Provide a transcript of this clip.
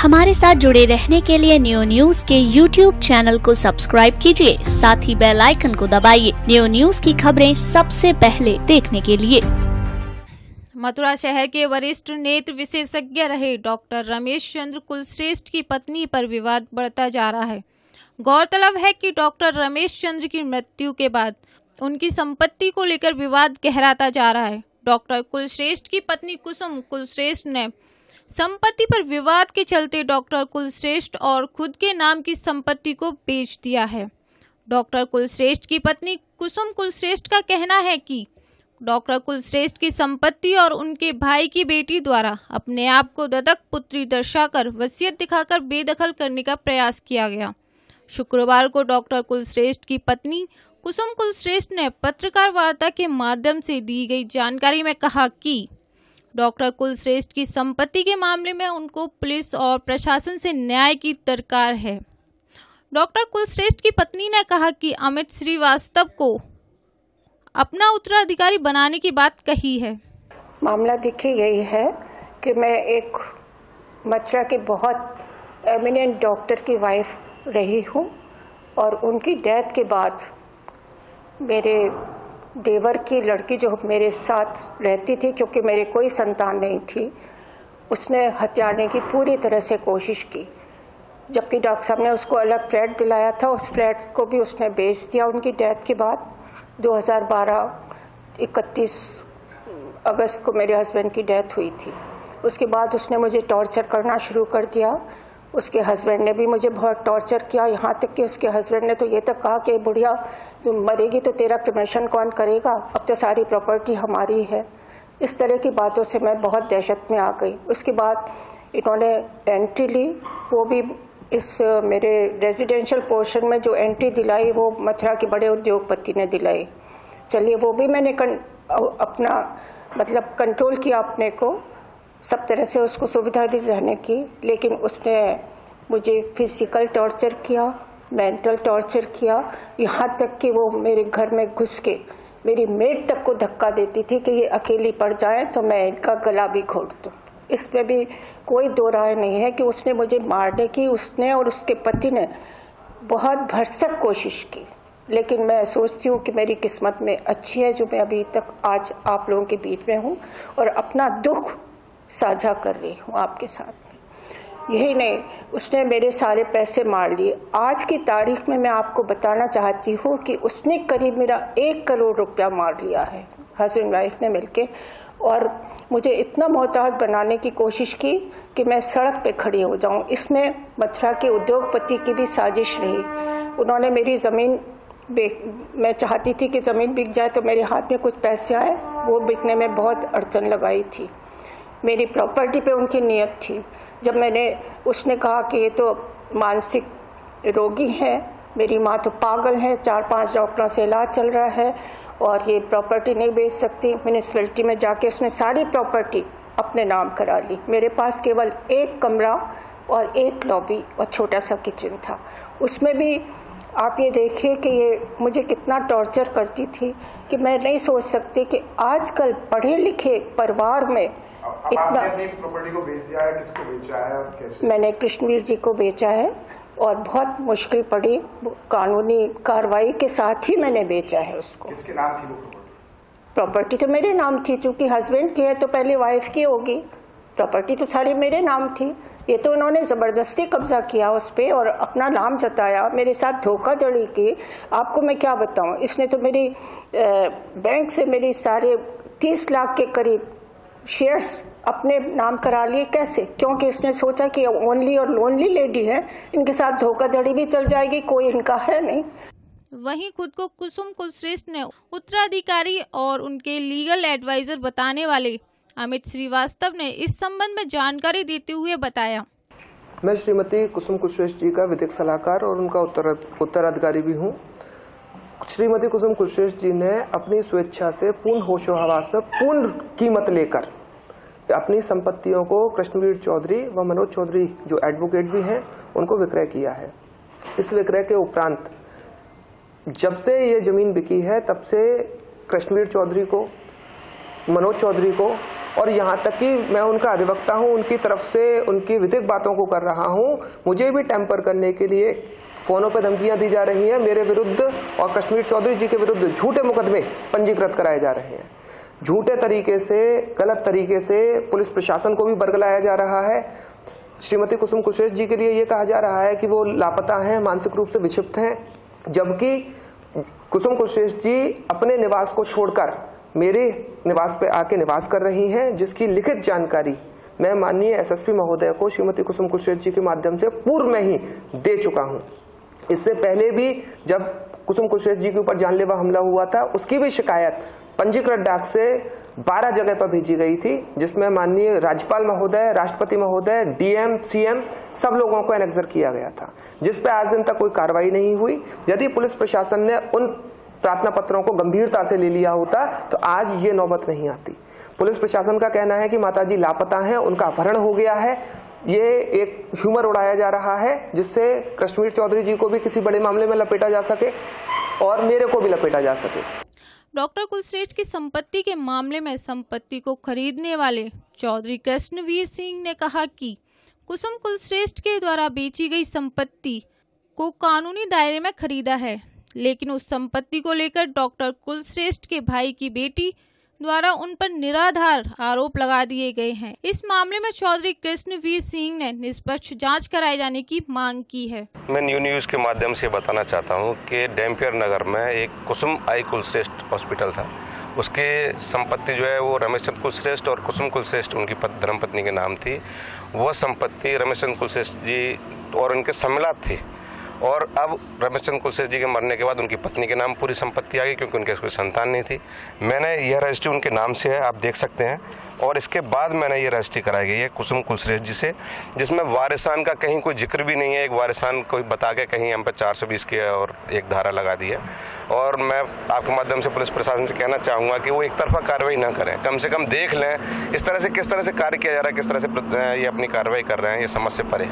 हमारे साथ जुड़े रहने के लिए न्यू न्यूज के YouTube चैनल को सब्सक्राइब कीजिए, साथ ही बेल आइकन को दबाइए न्यू न्यूज की खबरें सबसे पहले देखने के लिए। मथुरा शहर के वरिष्ठ नेत्र विशेषज्ञ रहे डॉक्टर रमेश चंद्र कुलश्रेष्ठ की पत्नी पर विवाद बढ़ता जा रहा है। गौरतलब है कि डॉक्टर रमेश चंद्र की मृत्यु के बाद उनकी संपत्ति को लेकर विवाद गहराता जा रहा है। डॉक्टर कुलश्रेष्ठ की पत्नी कुसुम कुलश्रेष्ठ ने संपत्ति पर विवाद के चलते डॉक्टर कुलश्रेष्ठ और खुद के नाम की संपत्ति को बेच दिया है। डॉक्टर कुलश्रेष्ठ की पत्नी कुसुम कुलश्रेष्ठ का कहना है कि डॉक्टर कुलश्रेष्ठ की संपत्ति और उनके भाई की बेटी द्वारा अपने आप को दत्तक पुत्री दर्शाकर वसीयत दिखाकर बेदखल करने का प्रयास किया गया। शुक्रवार को डॉक्टर कुलश्रेष्ठ की पत्नी कुसुम कुलश्रेष्ठ ने पत्रकार वार्ता के माध्यम से दी गई जानकारी में कहा कि डॉक्टर कुलश्रेष्ठ की संपत्ति के मामले में उनको पुलिस और प्रशासन से न्याय की दरकार है। डॉक्टर कुलश्रेष्ठ की पत्नी ने कहा कि अमित श्रीवास्तव को अपना उत्तराधिकारी बनाने की बात कही है। मामला देखिए यही है कि मैं एक मथुरा के बहुत एमिनेंट डॉक्टर की वाइफ रही हूँ और उनकी डेथ के बाद मेरे देवर की लड़की जो मेरे साथ रहती थी, क्योंकि मेरे कोई संतान नहीं थी, उसने हत्याने की पूरी तरह से कोशिश की। जबकि डॉक्टर साहब ने उसको अलग फ्लैट दिलाया था, उस फ्लैट को भी उसने बेच दिया उनकी डेथ के बाद। 2012 31 अगस्त को मेरे हस्बैंड की डेथ हुई थी। उसके बाद उसने मुझे टॉर्चर करना शुरू कर दिया। उसके हस्बैंड ने भी मुझे बहुत टॉर्चर किया, यहाँ तक कि उसके हस्बैंड ने तो ये तक कहा कि बुढ़िया मरेगी तो तेरा क्रिमेशन कौन करेगा, अब तो सारी प्रॉपर्टी हमारी है। इस तरह की बातों से मैं बहुत दहशत में आ गई। उसके बाद इन्होंने एंट्री ली, वो भी इस मेरे रेजिडेंशियल पोर्शन में जो एंट्री दिलाई वो मथुरा के बड़े उद्योगपति ने दिलाई। चलिए वो भी मैंने अपना मतलब कंट्रोल किया अपने को, सब तरह से उसको सुविधा दी रहने की, लेकिन उसने मुझे फिजिकल टॉर्चर किया, मेंटल टॉर्चर किया, यहाँ तक कि वो मेरे घर में घुस के मेरी मेड तक को धक्का देती थी कि ये अकेली पड़ जाए तो मैं इनका गला भी घोट दूँ। इसमें भी कोई दो राय नहीं है कि उसने मुझे मारने की, उसने और उसके पति ने बहुत भरसक कोशिश की। लेकिन मैं सोचती हूँ कि मेरी किस्मत में अच्छी है जो मैं अभी तक आज आप लोगों के बीच में हूँ और अपना दुख साझा कर रही हूँ आपके साथ। यही नहीं, उसने मेरे सारे पैसे मार लिए। आज की तारीख में मैं आपको बताना चाहती हूँ कि उसने करीब मेरा 1 करोड़ रुपया मार लिया है, हस्बैंड वाइफ ने मिलके, और मुझे इतना मोहताज बनाने की कोशिश की कि मैं सड़क पे खड़ी हो जाऊँ। इसमें मथुरा के उद्योगपति की भी साजिश रही। उन्होंने मेरी ज़मीन मैं चाहती थी कि ज़मीन बिक जाए तो मेरे हाथ में कुछ पैसे आए, वो बिकने में बहुत अड़चन लगाई थी। मेरी प्रॉपर्टी पे उनकी नियत थी। जब उसने कहा कि ये तो मानसिक रोगी है, मेरी माँ तो पागल है, 4-5 डॉक्टरों से इलाज चल रहा है और ये प्रॉपर्टी नहीं बेच सकती। म्यूनिसिपैलिटी में जाके उसने सारी प्रॉपर्टी अपने नाम करा ली। मेरे पास केवल 1 कमरा और 1 लॉबी और छोटा सा किचन था। उसमें भी आप ये देखिए कि ये मुझे कितना टॉर्चर करती थी कि मैं नहीं सोच सकती कि आजकल पढ़े लिखे परिवार में इतना। अपनी प्रॉपर्टी को बेच दिया है, किसको बेचा है और कैसे? मैंने कृष्णवीर जी को बेचा है और बहुत मुश्किल पड़ी, कानूनी कार्रवाई के साथ ही मैंने बेचा है उसको। किसके नाम थी वो प्रॉपर्टी? तो मेरे नाम थी, चूंकि हस्बैंड की है तो पहले वाइफ की होगी। प्रॉपर्टी तो सारी मेरे नाम थी। ये तो उन्होंने ज़बरदस्ती कब्जा किया उस पर और अपना नाम जताया, मेरे साथ धोखाधड़ी की। आपको मैं क्या बताऊं, इसने तो मेरी बैंक से मेरी सारे 30 लाख के करीब शेयर्स अपने नाम करा लिए। कैसे? क्योंकि इसने सोचा कि ओनली और लोनली लेडी है, इनके साथ धोखाधड़ी भी चल जाएगी, कोई इनका है नहीं। वहीं खुद को कुसुम कुलश्रेष्ठ ने उत्तराधिकारी और उनके लीगल एडवाइजर बताने वाले अमित श्रीवास्तव ने इस संबंध में जानकारी देते हुए बताया। मैं श्रीमती कुसुम कुलश्रेष्ठ जी का विधिक सलाहकार और उनका उत्तराधिकारी भी हूँ। श्रीमती कुसुम कुलश्रेष्ठ जी ने अपनी स्वेच्छा से पूर्ण होशोहवास में पूर्ण कीमत लेकर अपनी संपत्तियों को कृष्णवीर चौधरी व मनोज चौधरी जो एडवोकेट भी हैं उनको विक्रय किया है। इस विक्रय के उपरांत जब से ये जमीन बिकी है तब से कृष्णवीर चौधरी को, मनोज चौधरी को और यहाँ तक कि मैं उनका अधिवक्ता हूँ, उनकी तरफ से उनकी विधिक बातों को कर रहा हूँ। मुझे भी टेम्पर करने के लिए फोनों पे धमकियां दी जा रही हैं, मेरे विरुद्ध और कश्मीर चौधरी जी के विरुद्ध झूठे मुकदमे पंजीकृत कराए जा रहे हैं। झूठे तरीके से, गलत तरीके से पुलिस प्रशासन को भी बरगलाया जा रहा है। श्रीमती कुसुम कुलश्रेष्ठ जी के लिए ये कहा जा रहा है कि वो लापता हैं, मानसिक रूप से विक्षिप्त हैं, जबकि कुसुम कुलश्रेष्ठ जी अपने निवास को छोड़कर मेरे निवास पे आके निवास कर रही हैं, जिसकी लिखित जानकारी मैं माननीय एसएसपी महोदय को श्रीमती कुसुम कुलश्रेष्ठ जी के माध्यम से पूर्व में ही दे चुका हूं। इससे पहले भी जब कुसुम कुलश्रेष्ठ जी के ऊपर जानलेवा हमला हुआ था, उसकी भी शिकायत पंजीकृत डाक से 12 जगह पर भेजी गई थी, जिसमें माननीय राज्यपाल महोदय, राष्ट्रपति महोदय, डीएम, सीएम सब लोगों को एनेक्सर किया गया था, जिस पे आज दिन तक कोई कार्रवाई नहीं हुई। यदि पुलिस प्रशासन ने उन प्रार्थना पत्रों को गंभीरता से ले लिया होता तो आज ये नौबत नहीं आती। पुलिस प्रशासन का कहना है कि माताजी लापता हैं, उनका अपहरण हो गया है। ये एक ह्यूमर उड़ाया जा रहा है, जिससे कश्मीर चौधरी जी को भी किसी बड़े मामले में लपेटा जा सके और मेरे को भी लपेटा जा सके। डॉक्टर कुलश्रेष्ठ की संपत्ति के मामले में संपत्ति को खरीदने वाले चौधरी कृष्णवीर सिंह ने कहा कि कुसुम कुलश्रेष्ठ के द्वारा बेची गई संपत्ति को कानूनी दायरे में खरीदा है, लेकिन उस संपत्ति को लेकर डॉक्टर कुलश्रेष्ठ के भाई की बेटी द्वारा उन पर निराधार आरोप लगा दिए गए हैं। इस मामले में चौधरी कृष्णवीर सिंह ने निष्पक्ष जांच कराए जाने की मांग की है। मैं न्यूज़ के माध्यम से बताना चाहता हूं कि डैम्पियर नगर में एक कुसुम आई कुलश्रेष्ठ हॉस्पिटल था, उसके संपत्ति जो है वो रमेश चंद्र कुलश्रेष्ठ और कुसुम कुलश्रेष्ठ उनकी धर्मपत्नी के नाम थी। वह संपत्ति रमेश चंद्र कुलश्रेष्ठ जी और उनके सम्मिलित थी, और अब रमेश चंद्र कुलश्रेष्ठ जी के मरने के बाद उनकी पत्नी के नाम पूरी संपत्ति आ गई, क्योंकि उनके कोई संतान नहीं थी। मैंने यह रजिस्ट्री उनके नाम से है, आप देख सकते हैं, और इसके बाद मैंने ये रजिस्ट्री कराई गई है कुसुम कुलश्रेष्ठ जी से, जिसमें वारिसान का कहीं कोई जिक्र भी नहीं है। एक वारिसान कोई बता के कहीं हम पर 420 की और एक धारा लगा दी है। और मैं आपके माध्यम से पुलिस प्रशासन से कहना चाहूँगा कि वो एक तरफा कार्रवाई ना करें, कम से कम देख लें इस तरह से किस तरह से कार्य किया जा रहा है, किस तरह से ये अपनी कार्रवाई कर रहे हैं, ये समझ से परे।